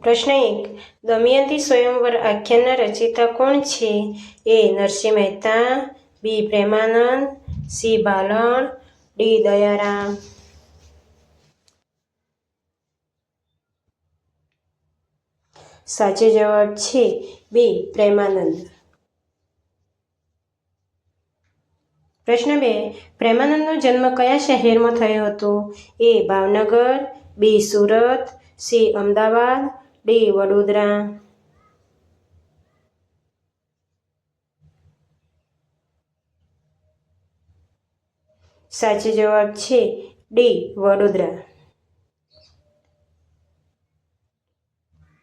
પ્રશ્ન 1. દમયંતી સ્વયંવર આખ્યાનના રચયિતા કોણ છે? એ. નરસિંહ મહેતા, બી. પ્રેમાનંદ, સી. બાલણ, ડી. દયારામ. સાચો જવાબ છે બી. પ્રેમાનંદ. પ્રશ્ન 2. પ્રેમાનંદનો જન્મ કયા શહેરમાં થયો હતો? એ. ભાવનગર, બી. સુરત, સી. અમદાવાદ, ડી. વડોદરા. સાચો જવાબ છે ડી. વડોદરા.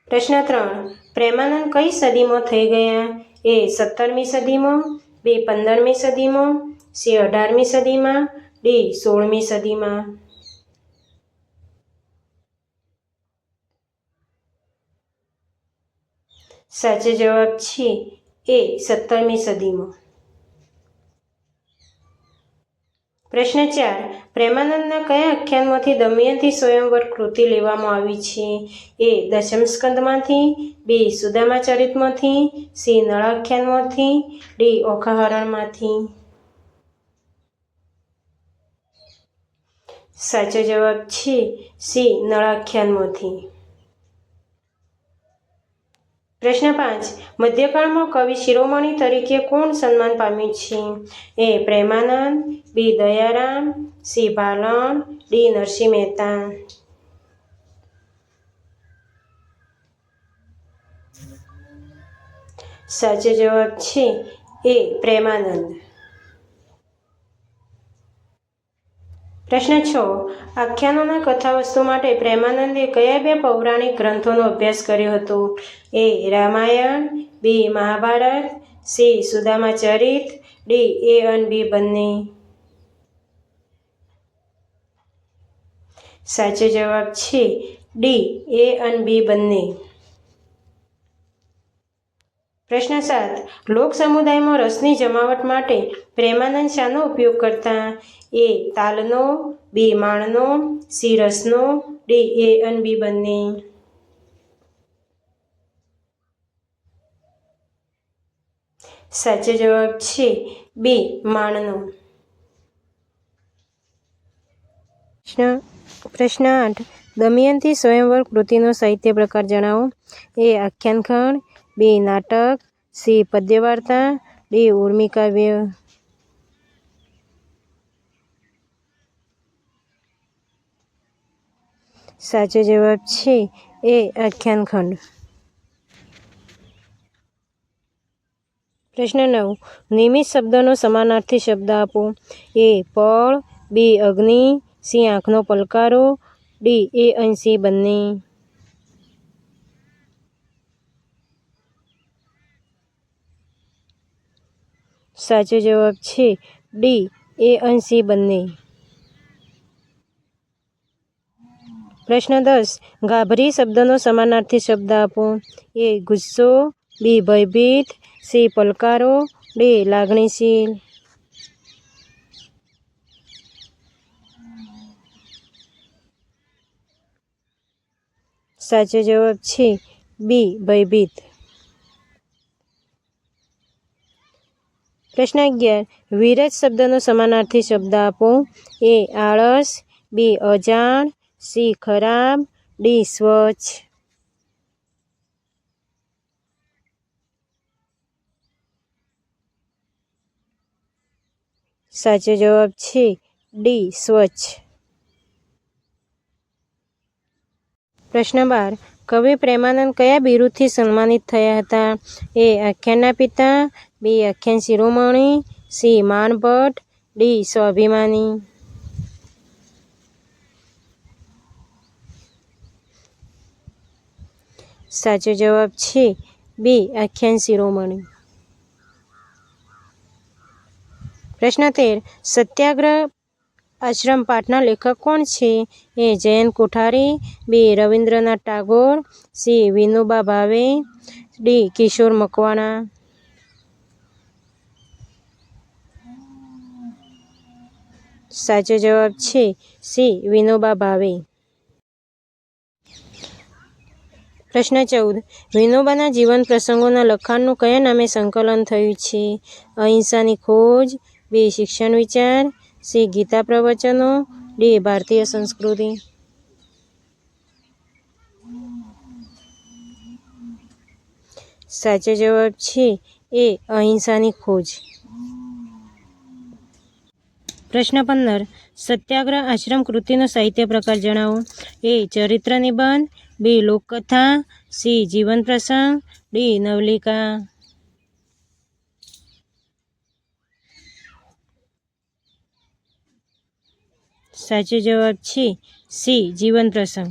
પ્રશ્ન 3. પ્રેમાનંદ કઈ સદીમાં થઈ ગયા? એ. 17મી સદીમાં, બી. 15મી સદીમાં, સી. 18મી સદીમાં, ડી. 16મી સદીમાં. સાચો જવાબ છે એ. 17મી સદીમાં. પ્રશ્ન 4. પ્રેમાનંદના કયા આખ્યાનમાંથી દમયંતી સ્વયંવર કૃતિ લેવામાં આવી છે? એ. દશમસ્કંદમાંથી, બી. સુદામા ચરિતમાંથી, સી. નળાખ્યાનમાંથી, ડી. ઓખાહરણમાંથી. સાચો જવાબ છે સી. નળાખ્યાનમાંથી. પ્રશ્ન 5. મધ્યકાળમાં કવિ શિરોમણી તરીકે કોણ સન્માન પામ્યું છે? એ. પ્રેમાનંદ, બી. દયારામ, સી. બાલણ, ડી. નરસિંહ મહેતા. સાચો જવાબ છે એ. પ્રેમાનંદ. પ્રશ્ન 6. આખ્યાનોના કથાવસ્તુ માટે પ્રેમાનંદે કયા 2 પૌરાણિક ગ્રંથોનો અભ્યાસ કર્યો હતો? એ. રામાયણ, બી. મહાભારત, સી. સુદામા ચરિત, ડી. એ અને બી બંને. સાચો જવાબ છે ડી. એ અને બી બંને. પ્રશ્ન 7. લોક સમુદાયમાં રસની જમાવટ માટે પ્રેમાનંદ શાનો ઉપયોગ કરતા? એ. તાલનો, બી. માણનો, સી. રસનો, ડી. એ અને બી બંને. સાચો જવાબ છે બી. માણનો. પ્રશ્ન 8. દમયંતી સ્વયંવર કૃતિનો સાહિત્ય પ્રકાર જણાવો. એ. આખ્યાનખંડ, બી. નાટક, સી. પદ્યવાર્તા, ડી. ઊર્મિકાવ્ય. સાચો જવાબ છે એ. આખ્યાનખંડ. પ્રશ્ન 9. નિમિત્ત શબ્દનો સમાનાર્થી શબ્દ આપો. એ. પળ, બી. અગ્નિ, સી. આંખનો પલકારો, ડી. એ અને સી બંને. સાચો જવાબ છે ડી. એ અને સી બંને. પ્રશ્ન 10. ગાભરી શબ્દનો સમાનાર્થી શબ્દ આપો. એ. ગુસ્સો, બી. ભયભીત, સી. પલકારો, ડી. લાગણીશીલ. સાચો જવાબ છે બી. ભયભીત. પ્રશ્ન 11. વિરજ શબ્દનો સમાનાર્થી શબ્દ આપો. એ. આળસ, બી. અજાણ, સી. ખરાબ, ડી. સ્વચ્છ. સાચો જવાબ છે ડી. સ્વચ્છ. પ્રશ્ન 12. કવિ પ્રેમાનંદ કયા બિરુદથી સન્માનિત થયા હતા? એ. આખ્યાનના પિતા, બી. આખ્યાન શિરોમણી, સી. માણભટ્ટ, ડી. સ્વાભિમાની. સાચો જવાબ છે બી. આખ્યાન શિરોમણી. પ્રશ્ન 13. સત્યાગ્રહ આશ્રમ પાઠના લેખક કોણ છે? એ. જયંત કોઠારી, બી. રવિન્દ્રનાથ ટાગોર, સી. વિનોબા ભાવે, ડી. કિશોર મકવાણા. સાચો જવાબ છે સી. વિનોબા ભાવે. પ્રશ્ન 14. વિનોબાના જીવન પ્રસંગોના લખાણનું કયા નામે સંકલન થયું છે? અહિંસાની ખોજ, બી. શિક્ષણ વિચાર, સી. ગીતા પ્રવચનો, ડી. ભારતીય સંસ્કૃતિ. સાચો જવાબ છે એ. અહિંસાની ખોજ. પ્રશ્ન 15. સત્યાગ્રહ આશ્રમ કૃતિનો સાહિત્ય પ્રકાર જણાવો. એ. ચરિત્ર નિબંધ, બી. લોકકથા, સી. જીવન પ્રસંગ, ડી. નવલિકા. સાચો જવાબ છે સી. જીવન પ્રસંગ.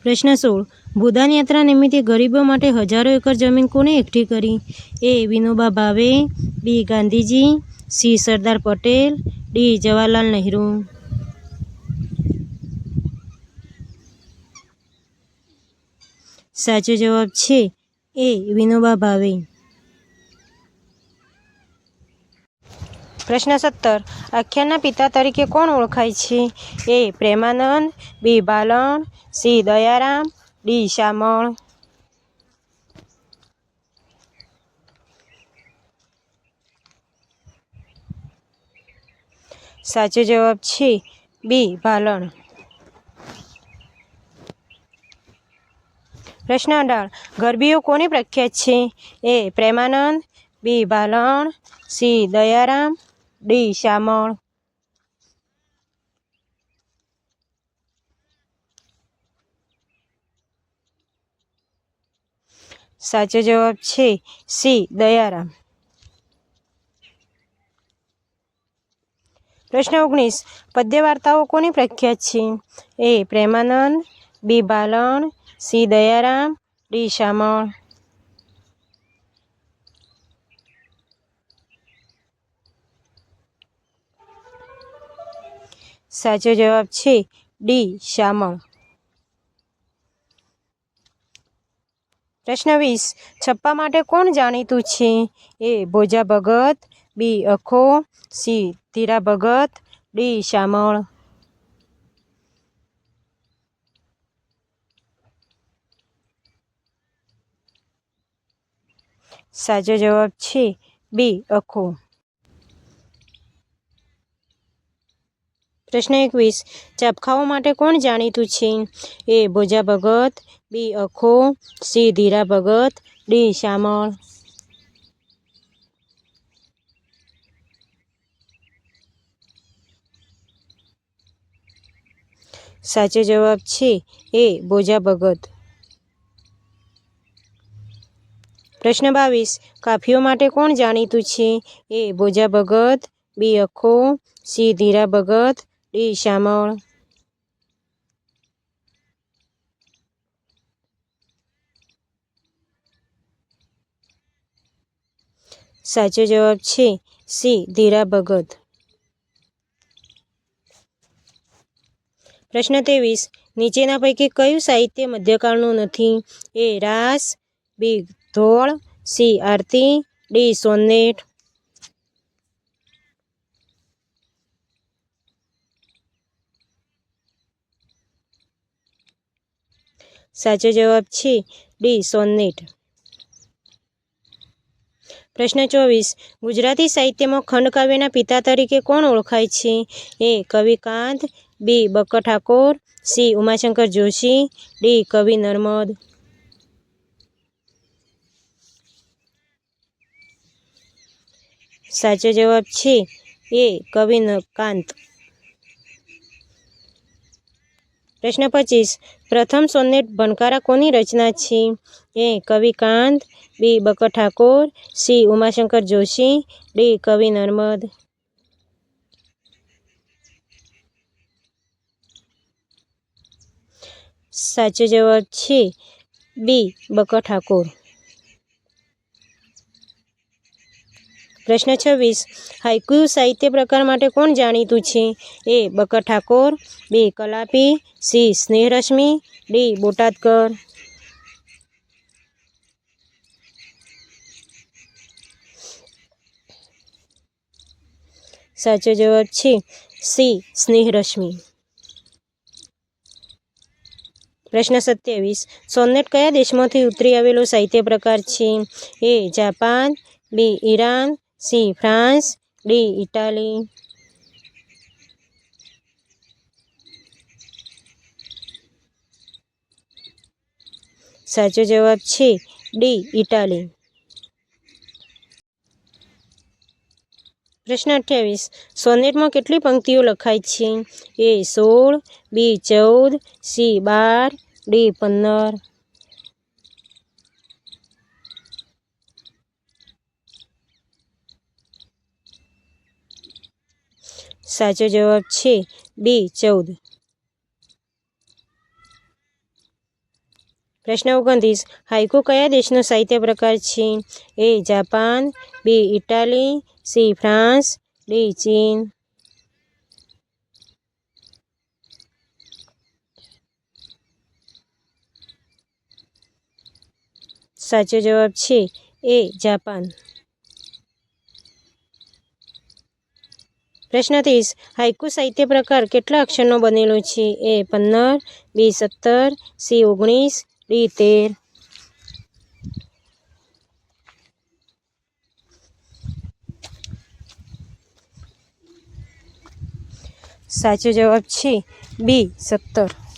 પ્રશ્ન 16. ભૂદાન યાત્રા નિમિત્તે ગરીબો માટે હજારો એકર જમીન કોણે એકઠી કરી? એ. વિનોબા ભાવે, બી. ગાંધીજી, સી. સરદાર પટેલ, ડી. જવાહરલાલ નહેરુ. સાચો જવાબ છે એ. વિનોબા ભાવે. પ્રશ્ન 17. આખ્યાનના પિતા તરીકે કોણ ઓળખાય છે? એ. પ્રેમાનંદ, બી. બાલન, સી. દયારામ, ડી. શામળ. સાચો જવાબ છે બી. બાલન. પ્રશ્ન 18. ગરબીઓ કોની પ્રખ્યાત છે? એ. પ્રેમાનંદ, બી. બાલન, સી. દયારામ, ડી. શામળ. સાચો જવાબ છે સી. દયારામ. પ્રશ્ન 19. પદ્ય વાર્તાઓ કોની પ્રખ્યાત છે? એ. પ્રેમાનંદ, બી. બાલન, સી. દયારામ, ડી. શામળ. સાચો જવાબ છે ડી. શામળ. પ્રશ્ન 20. છપ્પા માટે કોણ જાણીતું છે? એ. ભોજા ભગત, બી. અખો, સી. ધીરા ભગત, ડી. શામળ. સાચો જવાબ છે બી. અખો. પ્રશ્ન 21. ચાબખાઓ માટે કોણ જાણીતું છે? એ. ભોજા ભગત, બી. અખો, સી. ધીરા ભગત, ડી. શામળ. સાચો જવાબ છે એ. ભોજા ભગત. પ્રશ્ન 22. કાફીઓ માટે કોણ જાણીતું છે? એ. ભોજા ભગત, બી. અખો, સી. ધીરા ભગત, ડી. શામળ. સાચો જવાબ છે સી. ધીરા ભગત. પ્રશ્ન 23. નીચેના પૈકી કયું સાહિત્ય મધ્યકાળનું નથી? એ. રાસ, બી. ધોળ, સી. આરતી, ડી. સોનેટ. સાચો જવાબ છે ડી. સોનેટ. પ્રશ્ન 24. ગુજરાતી સાહિત્યમાં ખંડકાવ્યના પિતા તરીકે કોણ ઓળખાય છે? એ. કવિ કાંત, બી. બક્કર ઠાકોર, સી. ઉમાશંકર જોશી, ડી. કવિ નર્મદ. સાચો જવાબ છે એ. કવિ કાંત. પ્રશ્ન 25. પ્રથમ સોનેટ ભણકારા કોની રચના છે? એ. કવિ કાંત, બી. બક્કર ઠાકોર, સી. ઉમાશંકર જોશી, ડી. કવિ નર્મદ. સાચો જવાબ છે બી. બક્કર ઠાકોર. પ્રશ્ન 26. હાઇકુ સાહિત્ય પ્રકાર માટે કોણ જાણીતું છે? એ. બક્કર ઠાકોર, બી. કલાપી, સી. સ્નેહરશ્મિ, ડી. બોટાદકર. સાચો જવાબ છે સી. સ્નેહરશ્મિ. પ્રશ્ન 27. સોનેટ કયા દેશમાંથી ઉતરી આવેલો સાહિત્ય પ્રકાર છે? A Japan, B Iran, C France, D Italy. સાચો જવાબ છે ડી ઇટાલી. પ્રશ્ન 28. સોનેટમાં કેટલી પંક્તિઓ લખાય છે? એ 16, બી 14, સી 12, ડી 15. સાચો જવાબ છે બી 14. પ્રશ્ન 29. હાઇકુ કયા દેશનો સાહિત્ય પ્રકાર છે? A Japan, B Italy, C France, D ચીન. સાચો જવાબ છે એ જાપાન. પ્રશ્ન 30. હાઇકુ સાહિત્ય પ્રકાર કેટલા અક્ષરનો બનેલો છે? એ 15, બી 17, સી 19, ડી 13. સાચો જવાબ છે બી 17.